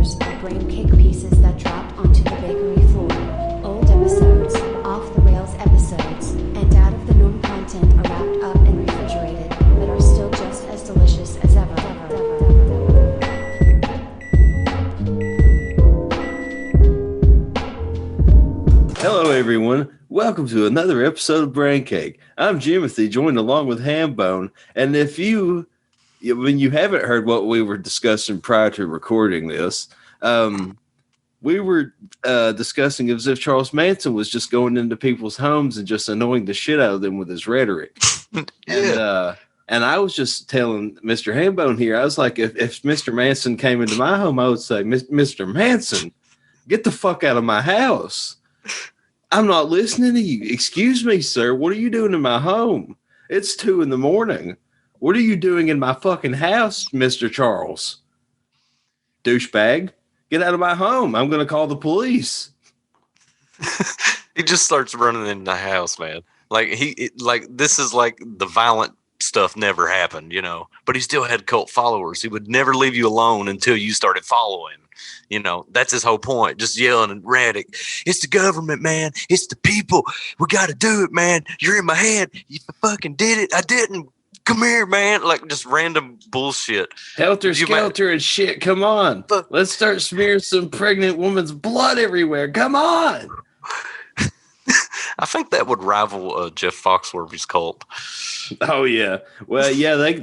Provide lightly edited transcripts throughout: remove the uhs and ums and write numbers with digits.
leftovers are brain cake pieces that dropped onto the bakery floor. Old episodes, off the rails episodes, and out of the norm content are wrapped up and refrigerated, but are still just as delicious as ever. Hello, everyone. Welcome to another episode of Brain Cake. I'm Jimothy, joined along with Ham-Bone. And when you haven't heard what we were discussing prior to recording this, we were discussing as if Charles Manson was just going into people's homes and just annoying the shit out of them with his rhetoric. Yeah. And I was just telling Mr. Ham-Bone here, I was like, if Mr. Manson came into my home, I would say, Mr. Manson, get the fuck out of my house. I'm not listening to you. Excuse me, sir. What are you doing in my home? It's 2 a.m. What are you doing in my fucking house, Mr. Charles? Douchebag, get out of my home. I'm going to call the police. He just starts running in the house, man. This is like the violent stuff never happened, you know, but he still had cult followers. He would never leave you alone until you started following. You know, that's his whole point. Just yelling and ranting. It's the government, man. It's the people. We got to do it, man. You're in my head. You fucking did it. I didn't. Come here, man. Like just random bullshit. Helter skelter and shit. Come on. Let's start smearing some pregnant woman's blood everywhere. Come on. I think that would rival Jeff Foxworthy's cult. Oh, yeah. Well, yeah, they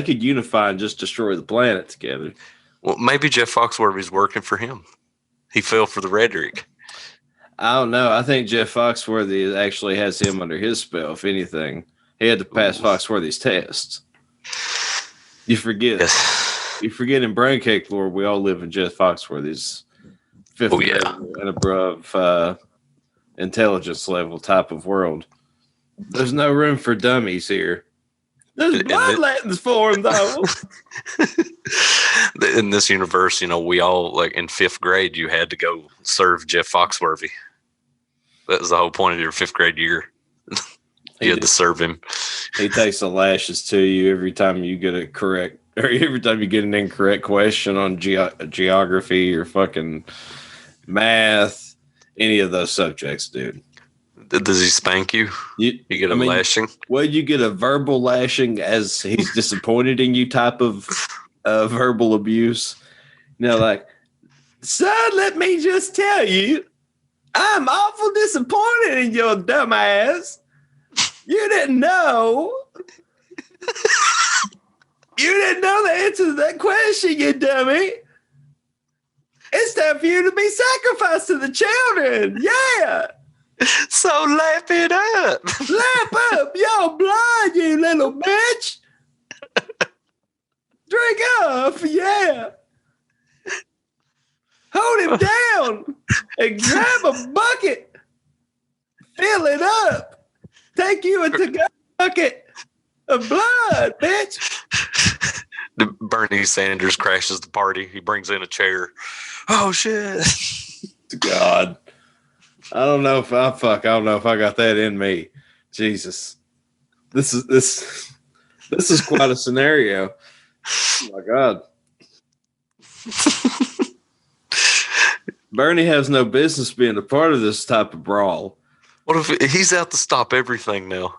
could unify and just destroy the planet together. Well, maybe Jeff Foxworthy's working for him. He fell for the rhetoric. I don't know. I think Jeff Foxworthy actually has him under his spell, if anything. He had to pass Foxworthy's test. You forget. Yes. You forget in Brain Cake lore, we all live in Jeff Foxworthy's fifth grade and above intelligence level type of world. There's no room for dummies here. There's bloodlettings for him, though. In this universe, you know, we all, like, in 5th grade, you had to go serve Jeff Foxworthy. That was the whole point of your 5th grade year. You had to serve him. He takes the lashes to you every time you get every time you get an incorrect question on geography or fucking math, any of those subjects, dude. Does he spank you? You get a lashing? Well, you get a verbal lashing as he's disappointed in you type of verbal abuse. You know, like, son, let me just tell you, I'm awful disappointed in your dumb ass. You didn't know. You didn't know the answer to that question, you dummy. It's time for you to be sacrificed to the children. Yeah. So lap it up. Lap up your blood, you little bitch. Drink up, yeah. Hold him down and grab a bucket. Fill it up. Take you a to-go bucket of blood, bitch. Bernie Sanders crashes the party. He brings in a chair. Oh, shit. God. I don't know if I got that in me. Jesus. This is quite a scenario. Oh my God. Bernie has no business being a part of this type of brawl. What if he's out to stop everything now?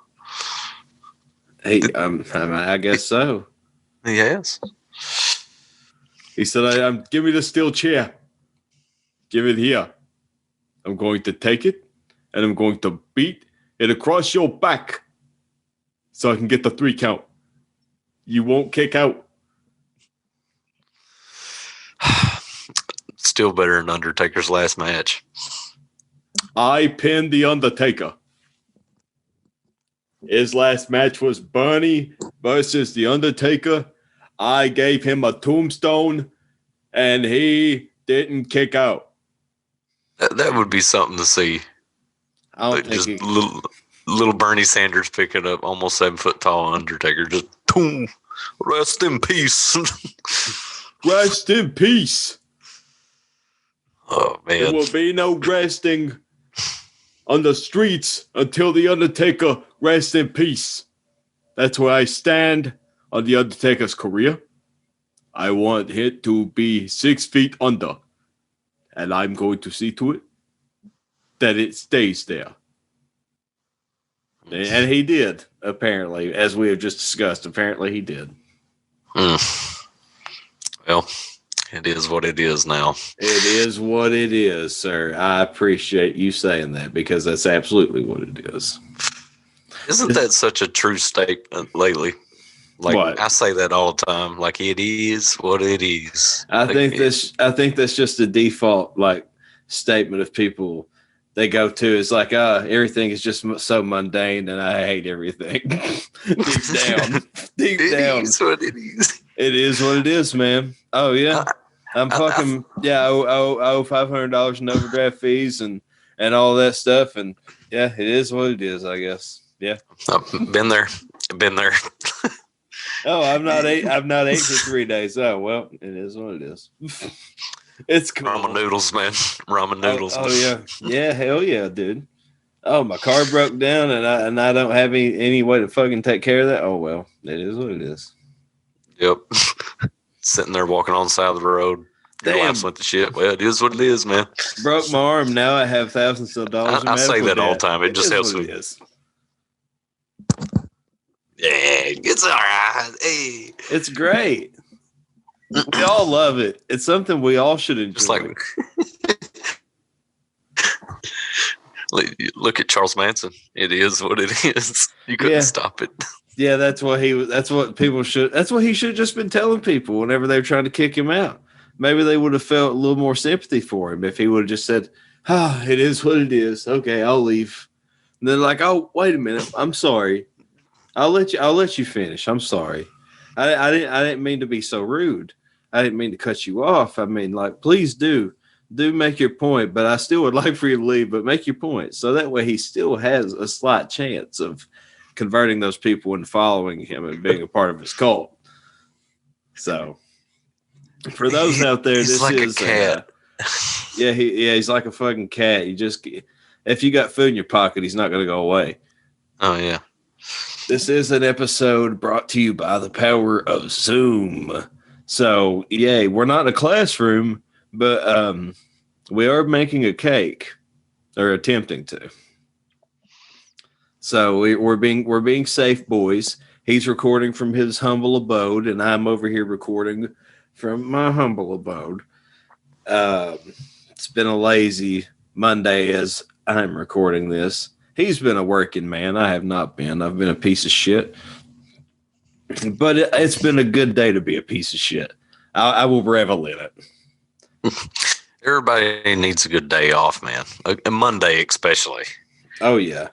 I guess so. He has. He said, give me the steel chair. Give it here. I'm going to take it, and I'm going to beat it across your back so I can get the 3 count. You won't kick out. Still better than Undertaker's last match. I pinned the Undertaker. His last match was Bernie versus the Undertaker. I gave him a tombstone, and he didn't kick out. That would be something to see. Little Bernie Sanders picking up almost 7 foot tall Undertaker. Just boom, rest in peace. Rest in peace. Oh man, there will be no resting on the streets until the Undertaker rests in peace. That's where I stand on the Undertaker's career. I want it to be 6 feet under. And I'm going to see to it that it stays there. And he did, apparently, as we have just discussed. Apparently he did. Well, it is what it is now. It is what it is, sir. I appreciate you saying that because that's absolutely what it is. Isn't that such a true statement lately? Like what? I say that all the time. Like it is what it is. I think that's just a default like statement of people they go to. It's like, everything is just so mundane and I hate everything. Deep down. It is what it is. It is what it is, man. Oh yeah. I owe $500 in overdraft fees and all that stuff, and yeah, it is what it is, I guess. Yeah. Been there. Oh, I'm not ate for 3 days. Oh well, it is what it is. It's cool. Ramen noodles, man. Ramen noodles. Oh yeah, hell yeah, dude. Oh, my car broke down, and I don't have any way to fucking take care of that. Oh well, it is what it is. Yep. Sitting there walking on the side of the road. Your life's went to shit. Well, it is what it is, man. Broke my arm. Now I have thousands of dollars. I say that all the time. It just helps me. Yeah, it's all right. Hey. It's great. We all love it. It's something we all should enjoy. Just like, look at Charles Manson. It is what it is. You couldn't stop it. Yeah, that's what he should have just been telling people whenever they were trying to kick him out. Maybe they would have felt a little more sympathy for him if he would have just said, it is what it is. Okay, I'll leave. And they're like, oh, wait a minute. I'm sorry. I'll let you finish. I'm sorry. I didn't mean to be so rude. I didn't mean to cut you off. I mean, like, please do make your point, but I still would like for you to leave, but make your point. So that way he still has a slight chance of converting those people and following him and being a part of his cult. So for those out there, he's like a cat. He's like a fucking cat. If you got food in your pocket, he's not going to go away. Oh yeah. This is an episode brought to you by the power of Zoom. So, we're not in a classroom, but we are making a cake, or attempting to. So we're being safe boys. He's recording from his humble abode, and I'm over here recording from my humble abode. It's been a lazy Monday as I'm recording this. He's been a working man. I have not been. I've been a piece of shit. But it's been a good day to be a piece of shit. I will revel in it. Everybody needs a good day off, man. A Monday especially. Oh, yeah.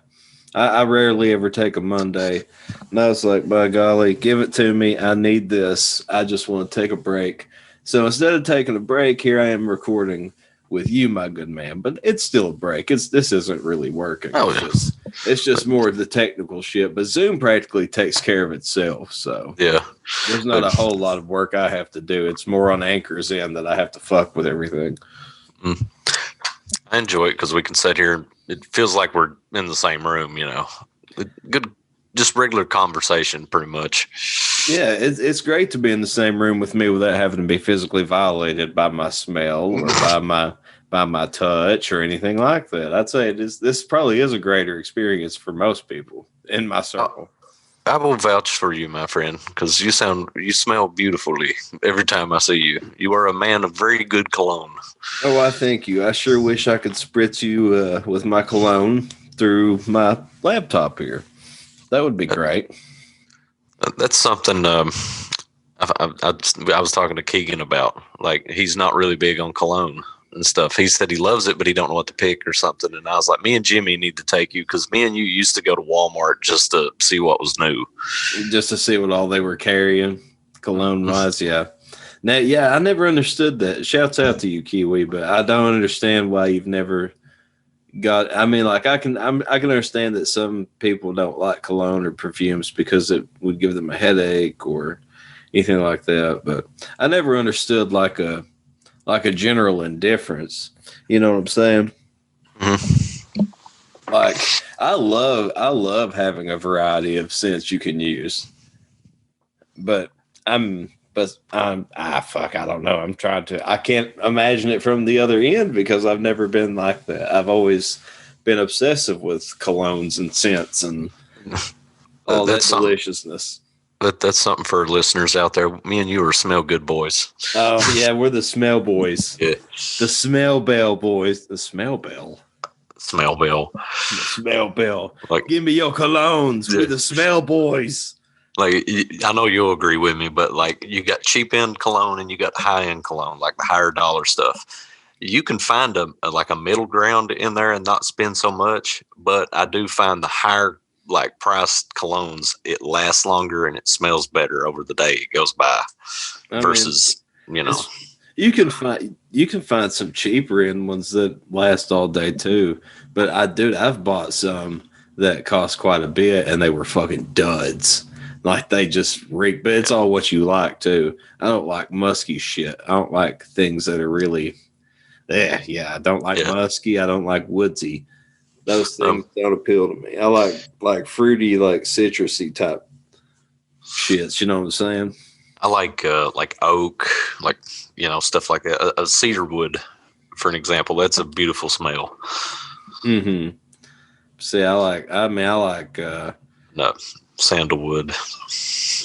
I rarely ever take a Monday. And I was like, by golly, give it to me. I need this. I just want to take a break. So instead of taking a break, here I am recording with you, my good man. But it's still a break. This isn't really working. It's just more of the technical shit. But Zoom practically takes care of itself. So yeah, there's not a whole lot of work I have to do. It's more on Anchor's end that I have to fuck with everything. I enjoy it because we can sit here. It feels like we're in the same room, Good, just regular conversation, pretty much. Yeah, it's great to be in the same room with me without having to be physically violated by my smell or by my touch or anything like that. I'd say this probably is a greater experience for most people in my circle. I will vouch for you, my friend, because you smell beautifully every time I see you. You are a man of very good cologne. Oh, I thank you. I sure wish I could spritz you with my cologne through my laptop here. That would be great. That's something I was talking to Keegan about. Like, he's not really big on cologne and stuff. He said he loves it, but he don't know what to pick or something. And I was like, me and Jimmy need to take you because me and you used to go to Walmart just to see what was new. Just to see what all they were carrying, cologne-wise, yeah. Now, yeah, I never understood that. Shouts out to you, Kiwi, but I don't understand why you've never got. I mean, like I can understand that some people don't like cologne or perfumes because it would give them a headache or anything like that. But I never understood like a general indifference. You know what I'm saying? Mm-hmm. Like I love having a variety of scents you can use, but I'm But fuck, I don't know. I can't imagine it from the other end because I've never been like that. I've always been obsessive with colognes and scents and all that deliciousness. That's something for listeners out there. Me and you are smell good boys. Oh yeah, we're the smell boys. Yeah. The smell bell boys. The smell bell. Smell bell. The smell bell. Like, give me your colognes. Yeah. We're the smell boys. Like, I know you'll agree with me, but like you got cheap end cologne and you got high end cologne, like the higher dollar stuff. You can find a middle ground in there and not spend so much, but I do find the higher like priced colognes, it lasts longer and it smells better over the day it goes by. Versus, you can find some cheaper end ones that last all day too. But I've bought some that cost quite a bit and they were fucking duds. Like they just reek, but it's all what you like too. I don't like musky shit. I don't like things that are really, I don't like musky. I don't like woodsy. Those things don't appeal to me. I like fruity, like citrusy type shits. You know what I'm saying? I like oak, like stuff like that. A cedar wood, for an example, that's a beautiful smell. Mm-hmm. See, I like no. Sandalwood.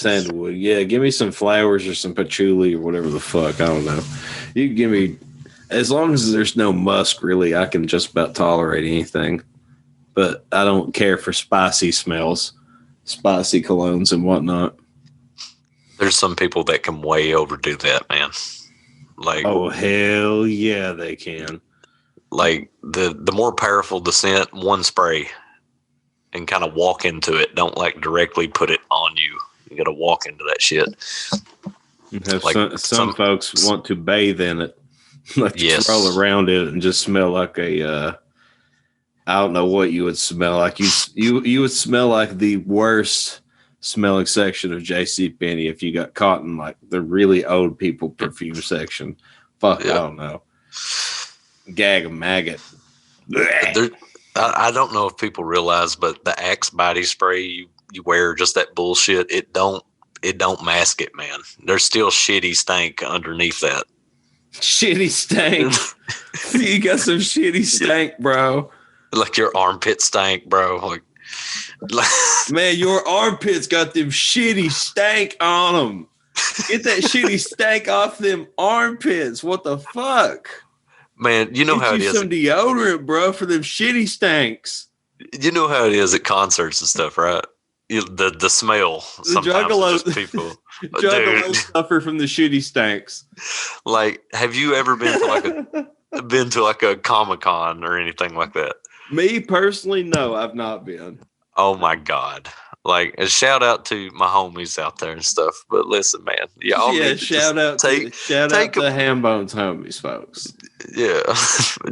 Yeah, give me some flowers or some patchouli or whatever the fuck. I don't know. You can give me, as long as there's no musk, really, I can just about tolerate anything. But I don't care for spicy smells, spicy colognes and whatnot. There's some people that can way overdo that, man. Like, oh hell yeah, they can. Like the more powerful the scent, one spray. And kind of walk into it. Don't like directly put it on you. You got to walk into that shit. Like some folks want to bathe in it, like roll around it and just smell like I don't know what you would smell like. You would smell like the worst smelling section of JCPenney if you got caught in like the really old people perfume section. Fuck, I don't know. Gag a maggot. I don't know if people realize, but the Axe body spray you wear, just that bullshit, it don't mask it, man. There's still shitty stank underneath that. Shitty stank. You got some shitty stank, bro. Like your armpit stank, bro. Like man, your armpits got them shitty stank on them. Get that shitty stank off them armpits. What the fuck? Man, you know how it is. Some deodorant, bro, for them shitty stanks. You know how it is at concerts and stuff, right? The smell. The sometimes just people. Juggalo suffer from the shitty stanks. Like, have you ever been to a Comic-Con or anything like that? Me personally, no, I've not been. Oh my God. Like, a shout out to my homies out there and stuff. But listen, man, shout out to Ham-Bone's homies, folks. Yeah,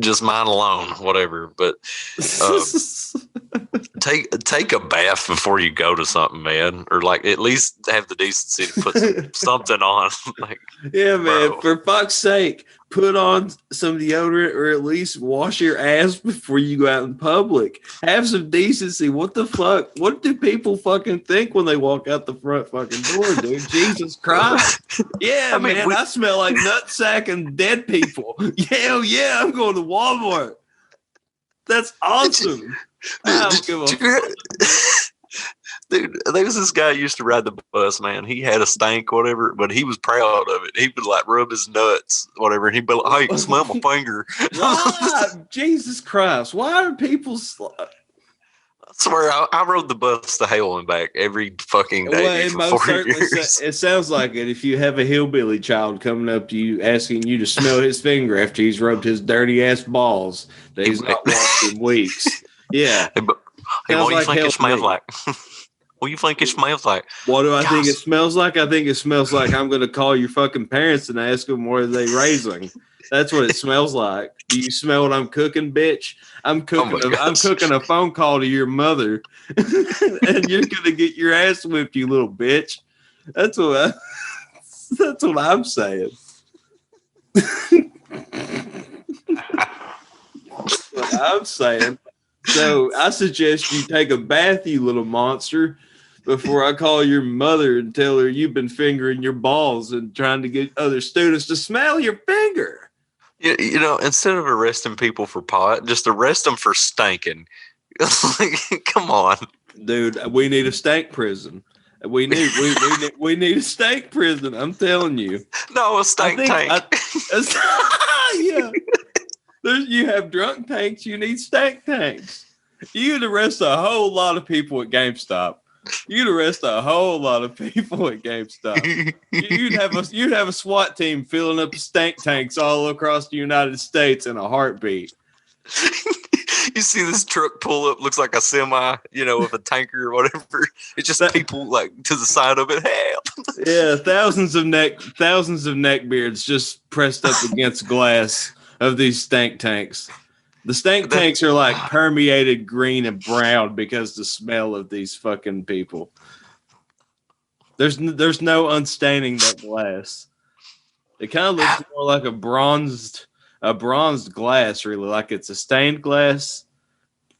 just mine alone, whatever. But take a bath before you go to something, man, or like at least have the decency to put something on. Like, yeah, man, for fuck's sake, put on some deodorant or at least wash your ass before you go out in public. Have some decency. What the fuck? What do people fucking think when they walk out the front fucking door, dude? Jesus Christ. Yeah, man, I smell like nutsack and dead people. Hell yeah, I'm going to Walmart. That's awesome. I don't give a fuck. Dude, there was this guy who used to ride the bus, man. He had a stank, whatever, but he was proud of it. He would like rub his nuts, whatever, and he'd be like, hey, smell my finger. Why? Jesus Christ. Why are people... I swear, I rode the bus to hell and back every fucking day for 4 years. It sounds like it. If you have a hillbilly child coming up to you asking you to smell his finger after he's rubbed his dirty ass balls that he's not washed in weeks. Yeah. Hey, what do you think it smells like? What do you think it smells like? What do I think it smells like? I think it smells like I'm going to call your fucking parents and ask them where they raising. That's what it smells like. Do you smell what I'm cooking, bitch? I'm cooking a phone call to your mother, and you're gonna get your ass whipped, you little bitch. That's what I'm saying. That's what I'm saying. So I suggest you take a bath, you little monster, before I call your mother and tell her you've been fingering your balls and trying to get other students to smell your finger. You know, instead of arresting people for pot, just arrest them for stanking. Like, come on, dude. We need a stank prison. We need a stank prison. I'm telling you. No, a stank tank. Yeah. You have drunk tanks. You need stank tanks. You'd arrest a whole lot of people at GameStop. You'd arrest a whole lot of people at GameStop. You'd have a SWAT team filling up stank tanks all across the United States in a heartbeat. You see this truck pull up, looks like a semi, you know, with a tanker or whatever. It's just people like to the side of it. Help! Yeah, thousands of neck beards just pressed up against glass of these stank tanks. The stank tanks are like permeated green and brown because the smell of these fucking people. There's no unstaining that glass. It kind of looks more like a bronzed glass, really, like it's a stained glass,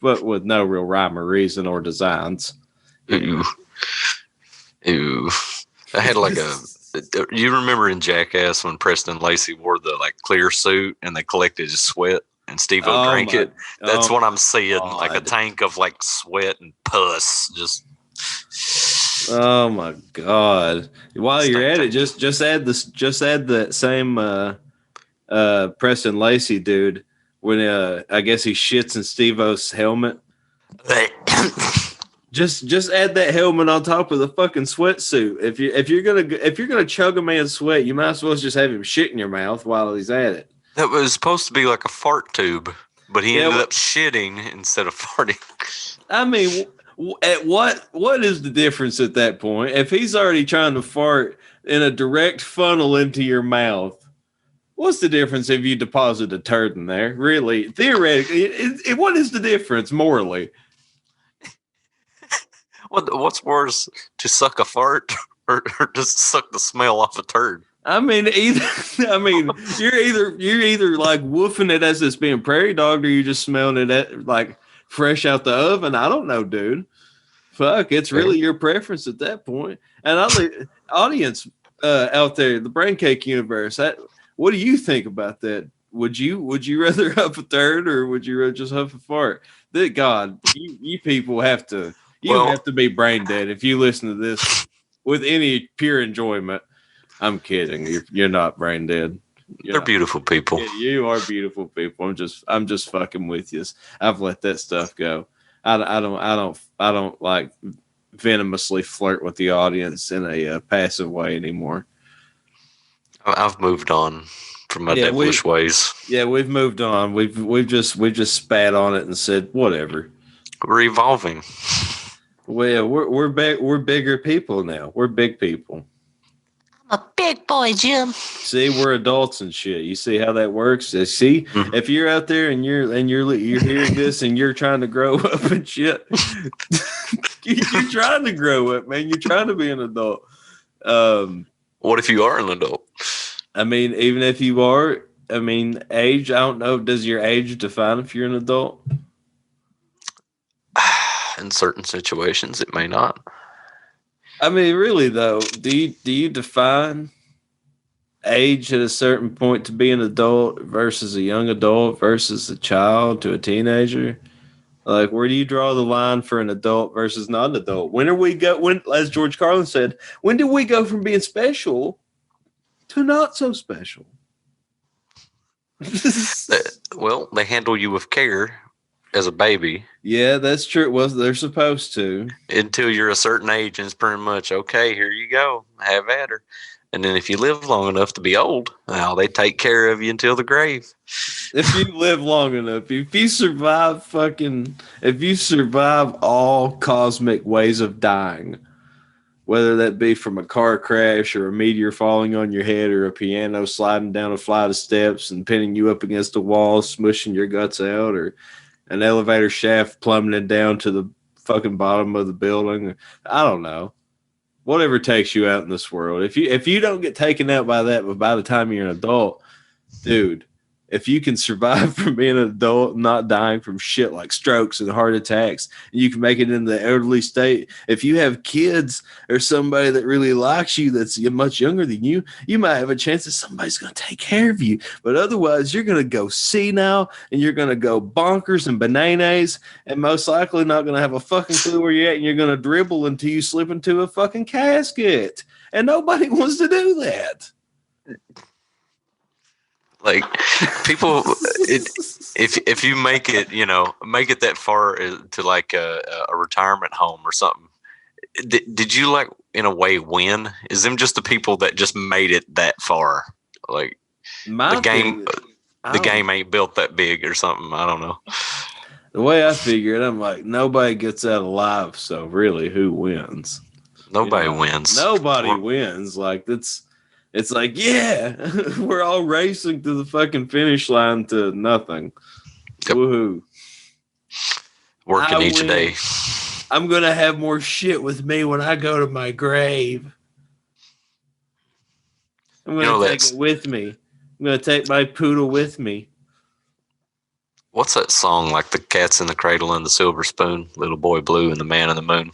but with no real rhyme or reason or designs. Ooh. I had like you remember in Jackass when Preston Lacey wore the like clear suit and they collected his sweat and Steve-O drank it? That's what I'm seeing, like a tank of like sweat and pus. Just oh my god! While you're at it, just add that same Preston Lacey dude when I guess he shits in Steve-O's helmet. Just add that helmet on top of the fucking sweatsuit. If you're gonna chug a man's sweat, you might as well just have him shit in your mouth while he's at it. That was supposed to be like a fart tube, but he ended up shitting instead of farting. I mean, at what is the difference at that point? If he's already trying to fart in a direct funnel into your mouth, what's the difference if you deposit a turd in there? Really, theoretically, what is the difference morally? What's worse, to suck a fart or just suck the smell off a turd? I mean, you're either like woofing it as it's being prairie dogged, or you're just smelling it like fresh out the oven. I don't know, dude. Fuck, it's really your preference at that point. And audience out there, the Brain Cake universe, what do you think about that? Would you rather huff a turd or would you rather just huff a fart? God, you people have to. Have to be brain dead if you listen to this with any pure enjoyment. I'm kidding. You're not brain dead. They're beautiful people. Yeah, you are beautiful people. I'm just fucking with you. I've let that stuff go. I don't like venomously flirt with the audience in a passive way anymore. I've moved on from my devilish ways. Yeah, we've moved on. We've just spat on it and said whatever. We're evolving. Well, we're bigger people now. We're big people. I'm a big boy, Jim. See, we're adults and shit. You see how that works? See, if you're out there and you're hearing this and you're trying to grow up and shit, you're trying to grow up, man. You're trying to be an adult. What if you are an adult? I mean, even if you are, age. I don't know. Does your age define if you're an adult? In certain situations, it may not. I mean, really though, do you define age at a certain point to be an adult versus a young adult versus a child to a teenager? Like, where do you draw the line for an adult versus not an adult? When, as George Carlin said, when do we go from being special to not so special? Well, they handle you with care as a baby. Yeah, that's true. Well, they're supposed to. Until you're a certain age, and it's pretty much, okay, here you go. Have at her. And then if you live long enough to be old, well, they take care of you until the grave. If you live long enough, if you survive all cosmic ways of dying, whether that be from a car crash or a meteor falling on your head or a piano sliding down a flight of steps and pinning you up against a wall, smushing your guts out, or an elevator shaft plummeting down to the fucking bottom of the building. I don't know. Whatever takes you out in this world. If you don't get taken out by that, but by the time you're an adult, dude, if you can survive from being an adult, not dying from shit like strokes and heart attacks, and you can make it in the elderly state, if you have kids or somebody that really likes you that's much younger than you, you might have a chance that somebody's going to take care of you. But otherwise, you're going to go senile and you're going to go bonkers and bananas and most likely not going to have a fucking clue where you're at, and you're going to dribble until you slip into a fucking casket. And nobody wants to do that. Like people, if you make it, make it that far to like a retirement home or something. Did you like in a way win? Is them just the people that just made it that far? Like the game ain't built that big or something. I don't know. The way I figure it, I'm like, nobody gets out alive. So really, who wins? Nobody wins. Nobody wins. Like it's like, yeah, we're all racing to the fucking finish line to nothing. Yep. Woohoo. Working each day. I'm going to have more shit with me when I go to my grave. I'm going to take it with me. I'm going to take my poodle with me. What's that song? Like the Cat's in the Cradle and the Silver Spoon, Little Boy Blue and the Man in the Moon.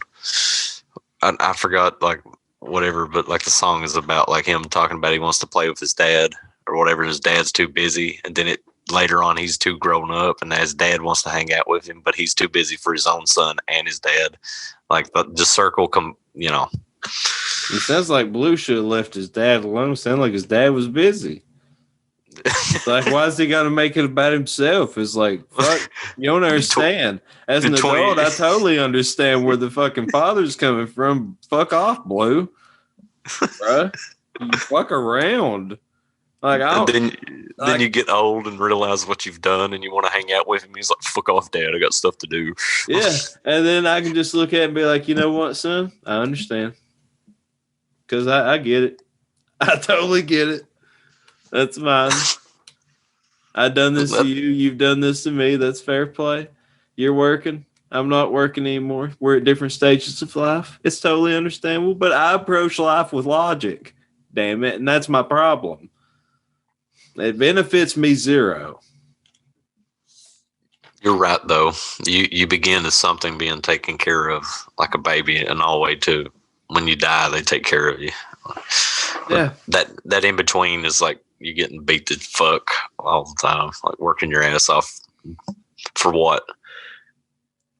I forgot like whatever, but like the song is about like him talking about he wants to play with his dad or whatever. His dad's too busy, and then later on he's too grown up, and his dad wants to hang out with him, but he's too busy for his own son and his dad. Like the circle It sounds like Blue should have left his dad alone. It sounded like his dad was busy. It's like, why is he got to make it about himself? It's like, fuck, you don't understand. As an adult, I totally understand where the fucking father's coming from. Fuck off, Blue. Bruh. You fuck around. Like, then you get old and realize what you've done and you want to hang out with him. He's like, fuck off, Dad. I got stuff to do. Yeah. And then I can just look at it and be like, you know what, son? I understand. Because I get it. I totally get it. That's mine. I've done this to you. You've done this to me. That's fair play. You're working. I'm not working anymore. We're at different stages of life. It's totally understandable. But I approach life with logic. Damn it. And that's my problem. It benefits me zero. You're right, though. You begin as something being taken care of like a baby, and all the way to when you die, they take care of you. Yeah. That in between is like you getting beat to fuck all the time, like working your ass off for what?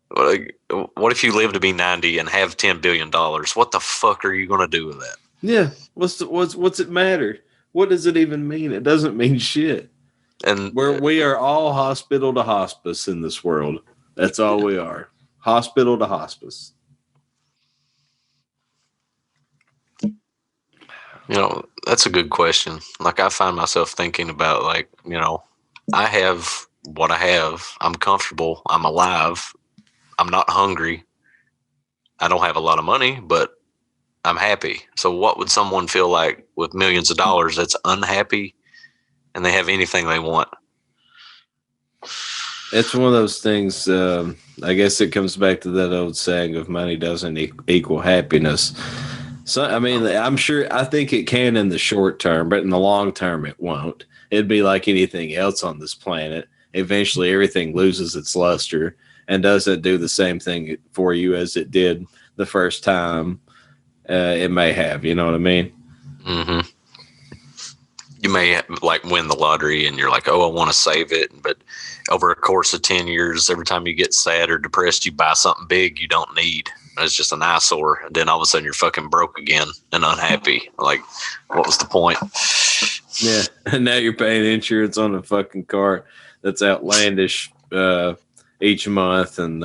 What if you live to be 90 and have $10 billion? What the fuck are you going to do with that? Yeah. What's it matter? What does it even mean? It doesn't mean shit. And we are all hospital to hospice in this world. That's all we are. Hospital to hospice. That's a good question. Like, I find myself thinking about, like, I have what I have. I'm comfortable. I'm alive. I'm not hungry. I don't have a lot of money, but I'm happy. So what would someone feel like with millions of dollars that's unhappy and they have anything they want? It's one of those things. I guess it comes back to that old saying of money doesn't equal happiness. So, I mean, I think it can in the short term, but in the long term, it won't. It'd be like anything else on this planet. Eventually, everything loses its luster and doesn't do the same thing for you as it did the first time it may have. You know what I mean? Mm-hmm. You may like win the lottery and you're like, oh, I want to save it. But over a course of 10 years, every time you get sad or depressed, you buy something big you don't need. It's just an eyesore. And then all of a sudden you're fucking broke again and unhappy. Like, what was the point? Yeah. And now you're paying insurance on a fucking car that's outlandish each month. And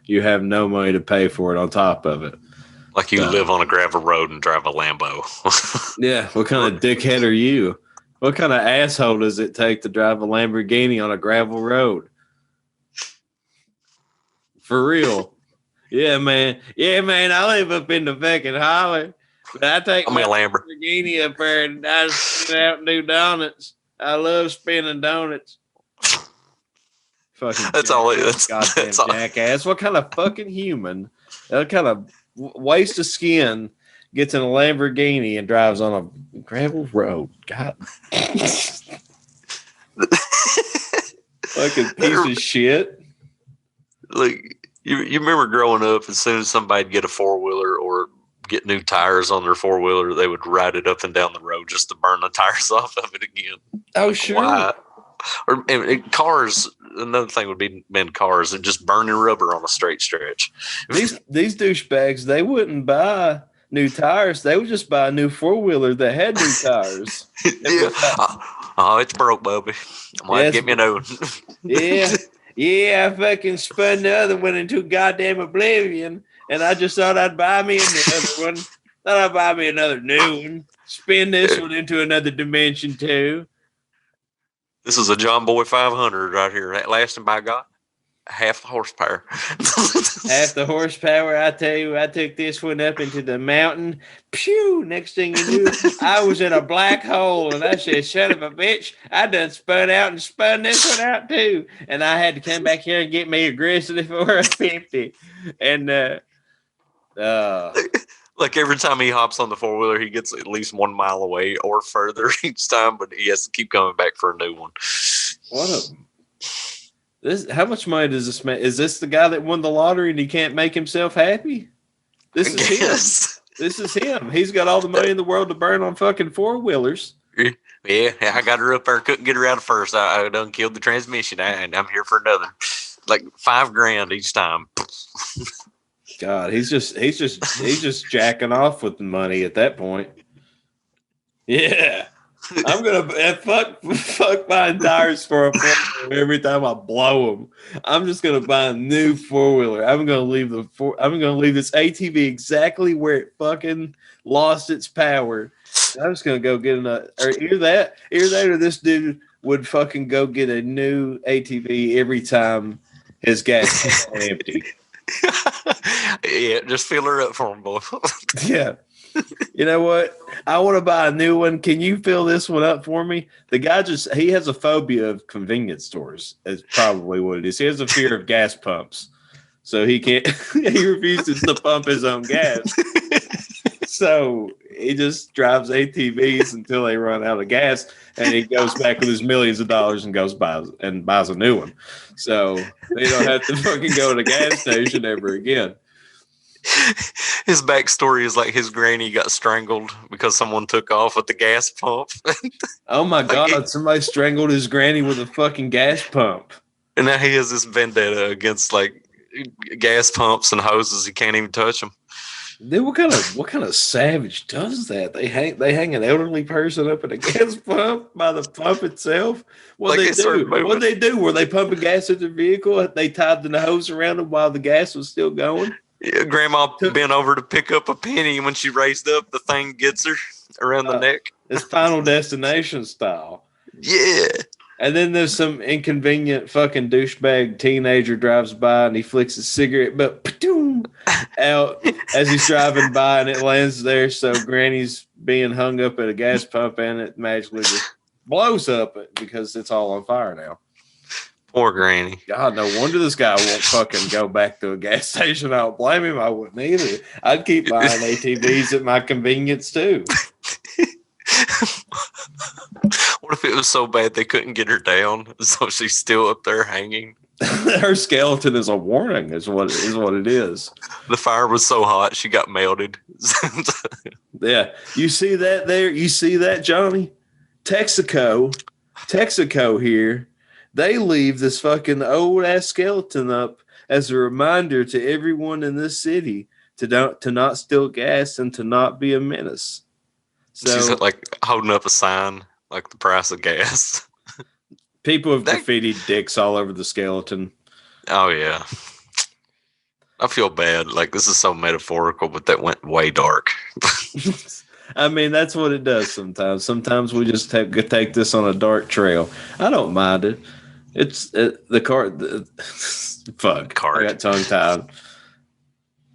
you have no money to pay for it on top of it. Like you live on a gravel road and drive a Lambo. Yeah. What kind of dickhead are you? What kind of asshole does it take to drive a Lamborghini on a gravel road? For real. Yeah, man. Yeah, man. I live up in the fucking holler. But I take my Lamborghini up there and I just get out and do donuts. I love spinning donuts. Fucking that's all it is. Goddamn jackass. What kind of fucking human? What kind of waste of skin gets in a Lamborghini and drives on a gravel road? God. Fucking piece of shit. Like you remember growing up, as soon as somebody'd get a 4-wheeler or get new tires on their 4-wheeler, they would ride it up and down the road just to burn the tires off of it again. Oh, like, sure. Why? Or and cars. Another thing would be in cars and just burning rubber on a straight stretch. These douchebags, they wouldn't buy new tires. They would just buy a new 4-wheeler that had new tires. Yeah. Oh, it's broke, Bubby. I'm like, get me a new one. Yeah, I fucking spun the other one into goddamn oblivion, and I just thought I'd buy me another one. Thought I'd buy me another new one. Spin this one into another dimension too. This is a John Boy 500 right here, lasting by God half the horsepower. Half the horsepower. I tell you, I took this one up into the mountain. Pew! Next thing you knew, I was in a black hole, and I said, "Son of a bitch! I done spun out and spun this one out too." And I had to come back here and get me aggressive for a 50. And like every time he hops on the 4-wheeler, he gets at least 1 mile away or further each time, but he has to keep coming back for a new one. How much money does this man? Is this the guy that won the lottery and he can't make himself happy? This is him. This is him. He's got all the money in the world to burn on fucking 4-wheelers. Yeah, I got her up there. Couldn't get her out at first. I done killed the transmission, and I'm here for another. Like $5,000 each time. God, he's just jacking off with the money at that point. Yeah, I'm gonna fuck buying tires for a 4-wheeler every time I blow them. I'm just gonna buy a new 4-wheeler. I'm gonna leave this ATV exactly where it fucking lost its power. I'm just gonna go get another. Or either that, or this dude would fucking go get a new ATV every time his gas is empty. Yeah, just fill her up for him, boy. Yeah. You know what? I want to buy a new one. Can you fill this one up for me? The guy he has a phobia of convenience stores. Is probably what it is. He has a fear of gas pumps. So he can't, he refuses to pump his own gas. So he just drives ATVs until they run out of gas, and he goes back with his millions of dollars and buys a new one. So they don't have to fucking go to the gas station ever again. His backstory is like his granny got strangled because someone took off with the gas pump. Oh my God, somebody strangled his granny with a fucking gas pump. And now he has this vendetta against like gas pumps and hoses. He can't even touch them. Dude, what kind of savage does that? They hang an elderly person up at a gas pump by the pump itself. What they do? Were they pumping gas at their vehicle? They tied the hose around them while the gas was still going. Yeah, Grandma bent over to pick up a penny, and when she raised up, the thing gets her around the neck. It's Final Destination style. Yeah. And then there's some inconvenient fucking douchebag teenager drives by and he flicks a cigarette butt out as he's driving by, and it lands there. So Granny's being hung up at a gas pump, and it magically just blows up because it's all on fire now. Poor Granny. God, no wonder this guy won't fucking go back to a gas station. I don't blame him. I wouldn't either. I'd keep buying ATVs at my convenience too. What if it was so bad they couldn't get her down, so she's still up there hanging? Her skeleton is a warning, is what it is. The fire was so hot she got melted. Yeah, you see that there? You see that, Johnny? Texaco here. They leave this fucking old ass skeleton up as a reminder to everyone in this city to not steal gas and to not be a menace. So, she's like holding up a sign, like the price of gas. People have graffitied dicks all over the skeleton. Oh, yeah. I feel bad. Like, this is so metaphorical, but that went way dark. I mean, that's what it does sometimes. Sometimes we just take this on a dark trail. I don't mind it. It's the card. Fuck. Card. I got tongue-tied.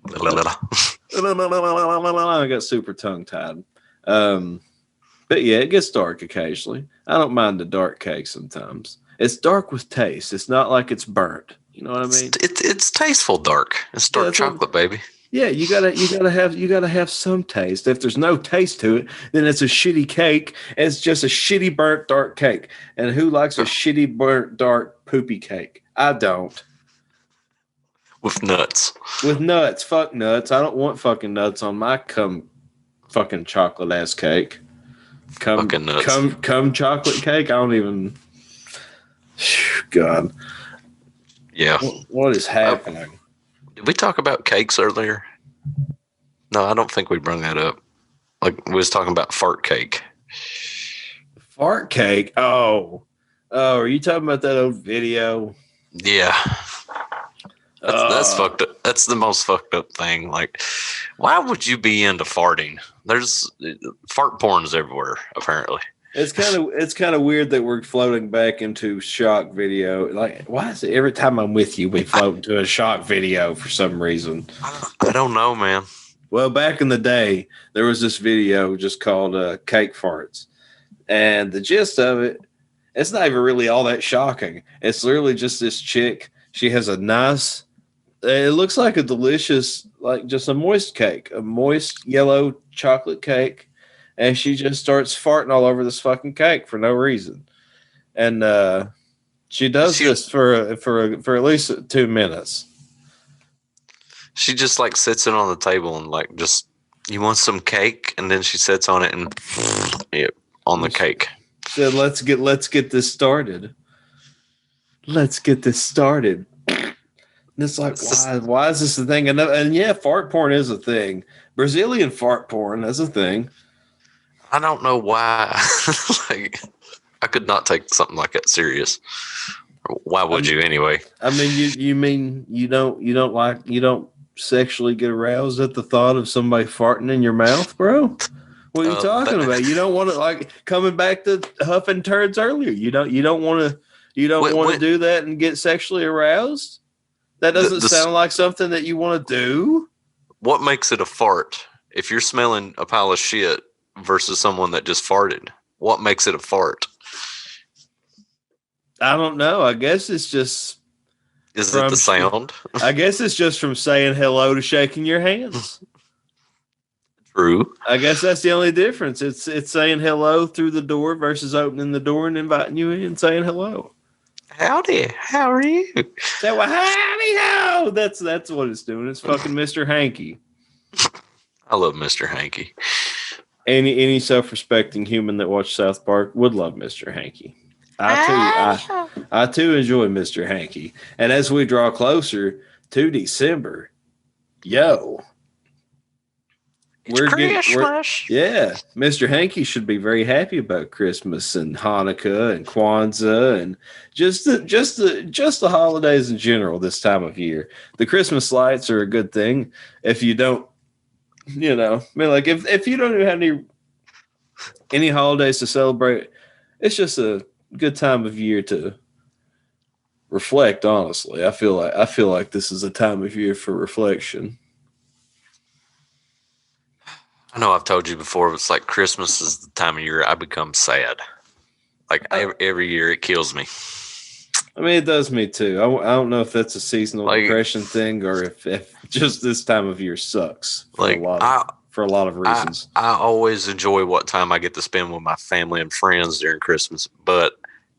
I got super tongue-tied. But yeah, it gets dark occasionally. I don't mind the dark cake sometimes. It's dark with taste. It's not like it's burnt. You know what I mean? It's tasteful dark. It's dark chocolate, baby. Yeah, you gotta have some taste. If there's no taste to it, then it's a shitty cake. It's just a shitty burnt dark cake. And who likes a shitty burnt dark poopy cake? I don't. With nuts. With nuts, fuck nuts. I don't want fucking nuts on my fucking chocolate ass cake. Fucking nuts. Cum chocolate cake. I don't even. God. Yeah. What is happening? Did we talk about cakes earlier? No, I don't think we brought that up. Like we was talking about fart cake. Fart cake? Oh, are you talking about that old video? Yeah. That's fucked up. That's the most fucked up thing. Like, why would you be into farting? There's fart porns everywhere, apparently. It's kind of weird that we're floating back into shock video. Like, why is it every time I'm with you, we float into a shock video for some reason? I don't know, man. Well, back in the day, there was this video just called Cake Farts. And the gist of it, it's not even really all that shocking. It's literally just this chick. She has a nice, it looks like a delicious, like just a moist cake, a moist yellow chocolate cake. And she just starts farting all over this fucking cake for no reason. And she does this for at least 2 minutes. She just like sits it on the table and like just, you want some cake? And then she sits on it and on the cake. Said, let's get this started. Let's get this started. And it's like, why is this a thing? And yeah, fart porn is a thing. Brazilian fart porn is a thing. I don't know why. Like, I could not take something like that serious. Why would you anyway? I mean, you mean you don't sexually get aroused at the thought of somebody farting in your mouth, bro? What are you talking about? You don't want to, like, coming back to huffing turds earlier. You don't want to do that and get sexually aroused. That doesn't sound like something that you want to do. What makes it a fart? If you're smelling a pile of shit versus someone that just farted, what makes it a fart? I don't know. I guess it's just. Is it the sound? I guess it's just from saying hello to shaking your hands. True. I guess that's the only difference. It's saying hello through the door versus opening the door and inviting you in and saying hello. Howdy, how are you? Say, well, howdy ho. That's what it's doing. It's fucking Mr. Hanky. I love Mr. Hanky. Any self-respecting human that watched South Park would love Mr. Hanky. I too enjoy Mr. Hanky. And as we draw closer to December, it's Christmas. Yeah, Mr. Hanky should be very happy about Christmas and Hanukkah and Kwanzaa and just the holidays in general this time of year. The Christmas lights are a good thing. If you don't, like if you don't even have any holidays to celebrate, it's just a good time of year to reflect. Honestly, I feel like this is a time of year for reflection. I know I've told you before, but it's like Christmas is the time of year I become sad. Like every year it kills me. I mean, it does me too. I don't know if that's a seasonal depression thing or if just this time of year sucks for a lot of reasons. I always enjoy what time I get to spend with my family and friends during Christmas, but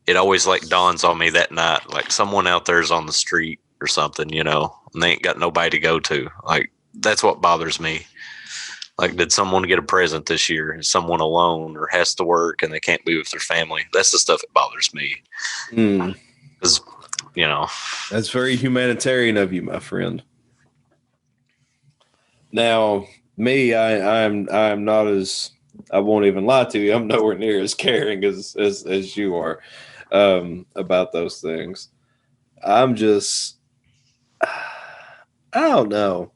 it always like dawns on me that night, like someone out there is on the street or something, and they ain't got nobody to go to. Like, that's what bothers me. Like, did someone get a present this year? Is someone alone or has to work and they can't be with their family? That's the stuff that bothers me. Because, That's very humanitarian of you, my friend. Now, me, I'm not as, I won't even lie to you, I'm nowhere near as caring as you are about those things. I'm just, I don't know.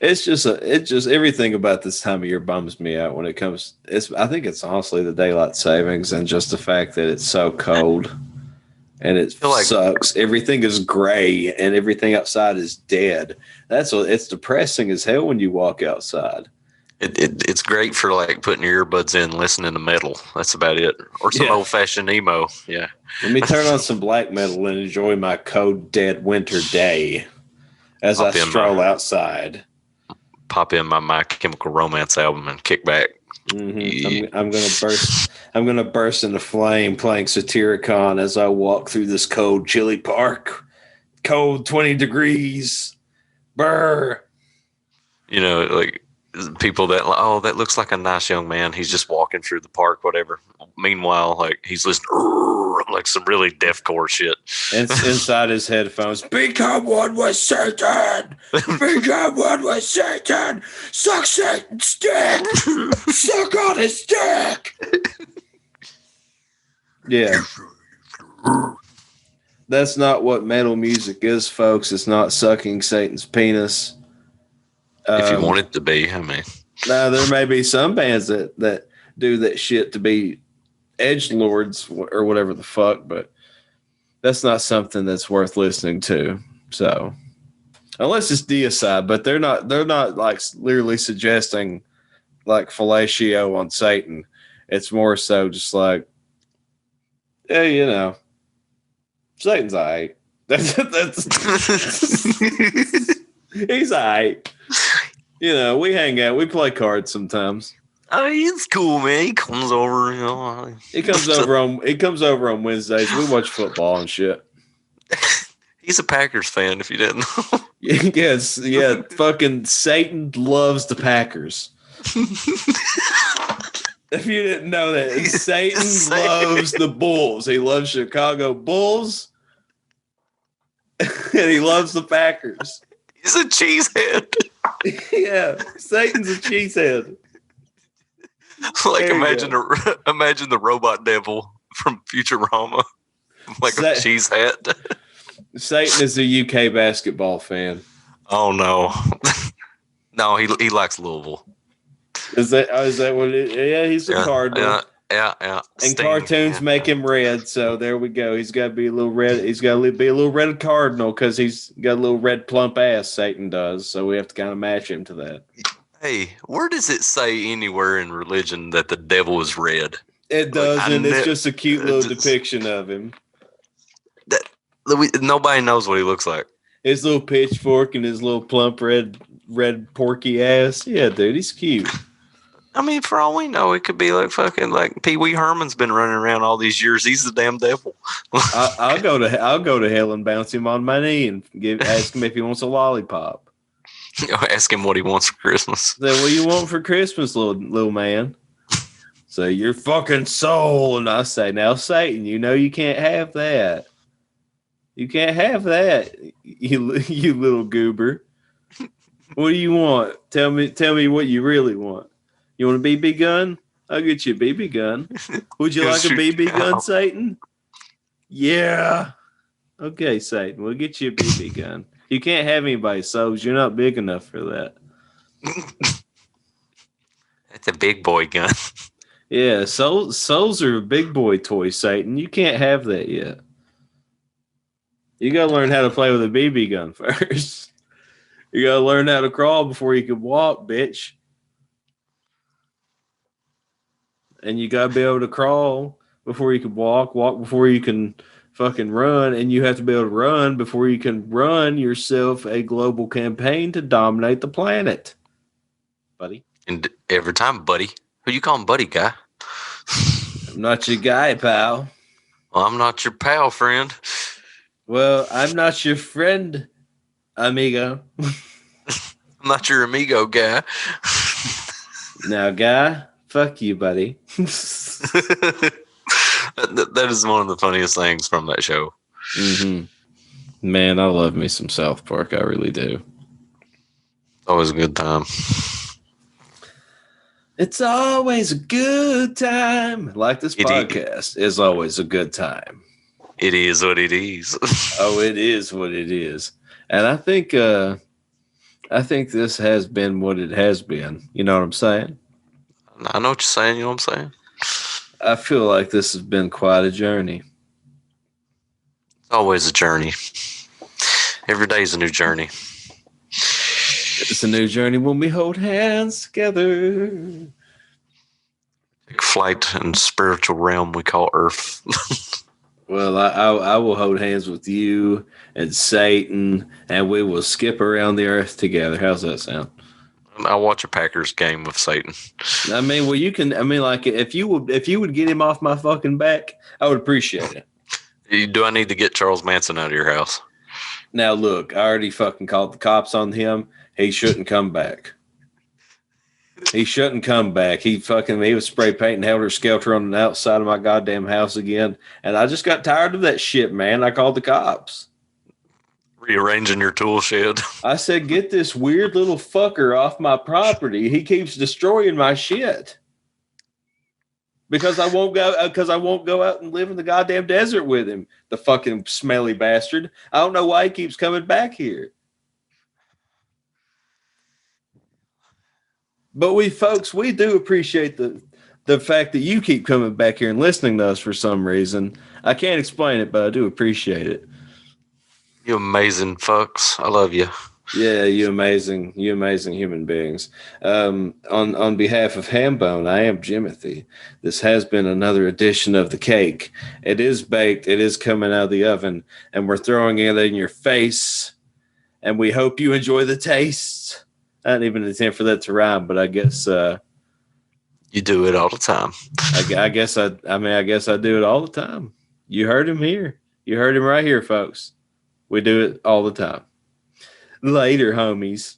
It's just everything about this time of year bums me out when it comes. I think it's honestly the daylight savings and just the fact that it's so cold and it sucks. Everything is gray and everything outside is dead. It's depressing as hell when you walk outside. It's great for like putting your earbuds in, listening to metal. That's about it, or some old fashioned emo. Yeah. Let me turn on some black metal and enjoy my cold, dead winter day as I stroll outside. pop in My Chemical Romance album and kick back. Mm-hmm. I'm gonna burst into flame playing Satyricon as I walk through this cold, chilly park. Cold 20 degrees. Brr. You know, like people that, oh, that looks like a nice young man. He's just walking through the park, whatever. Meanwhile, like he's listening like some really deathcore shit. And inside his headphones, become one with Satan. Become one with Satan. Suck Satan's dick. Suck on his dick. Yeah. That's not what metal music is, folks. It's not sucking Satan's penis. If you want it to be, I mean. Now, there may be some bands that do that shit to be edgelords or whatever the fuck, but that's not something that's worth listening to. So, unless it's deicide, but they're not like literally suggesting like fellatio on Satan. It's more so just like, yeah, you know, Satan's all right. That's he's all right. You know, we hang out, we play cards sometimes. Oh, he's cool, man. He comes over, you know. He comes over on Wednesdays. We watch football and shit. He's a Packers fan, if you didn't know. Yes, yeah. Fucking Satan loves the Packers. If you didn't know that, Satan loves the Bulls. He loves Chicago Bulls, and he loves the Packers. He's a cheesehead. Yeah, Satan's a cheesehead. Like imagine the robot devil from Futurama, like a cheesehead. Satan is a UK basketball fan. Oh no, no, he likes Louisville. Is that what it is? Yeah, he's a Cardinal. Yeah. And cartoons make him red, so there we go. He's got to be a little red. He's got to be a little red cardinal because he's got a little red plump ass. Satan does, so we have to kind of match him to that. Hey, where does it say anywhere in religion that the devil is red? It doesn't. It's just a cute little depiction of him. Nobody knows what he looks like. His little pitchfork and his little plump red porky ass. Yeah, dude, he's cute. I mean, for all we know, it could be like fucking like Pee Wee Herman's been running around all these years. He's the damn devil. I'll go to hell and bounce him on my knee and ask him if he wants a lollipop. Ask him what he wants for Christmas. Say, what do you want for Christmas, little man? Say, your fucking soul. And I say, now Satan, you know you can't have that. You can't have that, you little goober. What do you want? Tell me what you really want. You want a BB gun? I'll get you a BB gun. Would you like a BB gun, Satan? Yeah. Okay, Satan, we'll get you a BB gun. You can't have anybody's souls. You're not big enough for that. That's a big boy gun. Yeah, souls are a big boy toy, Satan. You can't have that yet. You got to learn how to play with a BB gun first. You got to learn how to crawl before you can walk, bitch. And you got to be able to crawl before you can walk before you can fucking run, and you have to be able to run before you can run yourself a global campaign to dominate the planet. Buddy. And every time, buddy. Who you calling buddy, guy? I'm not your guy, pal. Well, I'm not your pal, friend. Well, I'm not your friend, amigo. I'm not your amigo, guy. Now, guy, fuck you, buddy. That is one of the funniest things from that show. Mm-hmm. Man, I love me some South Park. I really do. Always a good time. It's always a good time. Like this podcast is always a good time. It is what it is. Oh, it is what it is. And I think this has been what it has been. You know what I'm saying? I know what you're saying. You know what I'm saying? I feel like this has been quite a journey. It's always a journey. Every day is a new journey. It's a new journey when we hold hands together. Take flight in spiritual realm we call Earth. Well, I will hold hands with you and Satan, and we will skip around the earth together. How's that sound? I watch a Packers game with Satan. I mean, well, you can. I mean, like, if you would get him off my fucking back, I would appreciate it. Do I need to get Charles Manson out of your house? Now, look, I already fucking called the cops on him. He shouldn't come back. He shouldn't come back. He was spray painting Helter Skelter on the outside of my goddamn house again. And I just got tired of that shit, man. I called the cops. Rearranging your tool shed. I said, get this weird little fucker off my property. He keeps destroying my shit. Because I won't go out and live in the goddamn desert with him. The fucking smelly bastard. I don't know why he keeps coming back here. But we do appreciate the fact that you keep coming back here and listening to us for some reason. I can't explain it, but I do appreciate it. You amazing fucks. I love you. Yeah, you amazing human beings. On behalf of Ham-Bone, I am Jimothy. This has been another edition of the cake. It is baked. It is coming out of the oven, and we're throwing it in your face. And we hope you enjoy the taste. I didn't even intend for that to rhyme, but I guess you do it all the time. I guess I do it all the time. You heard him here. You heard him right here, folks. We do it all the time. Later, homies.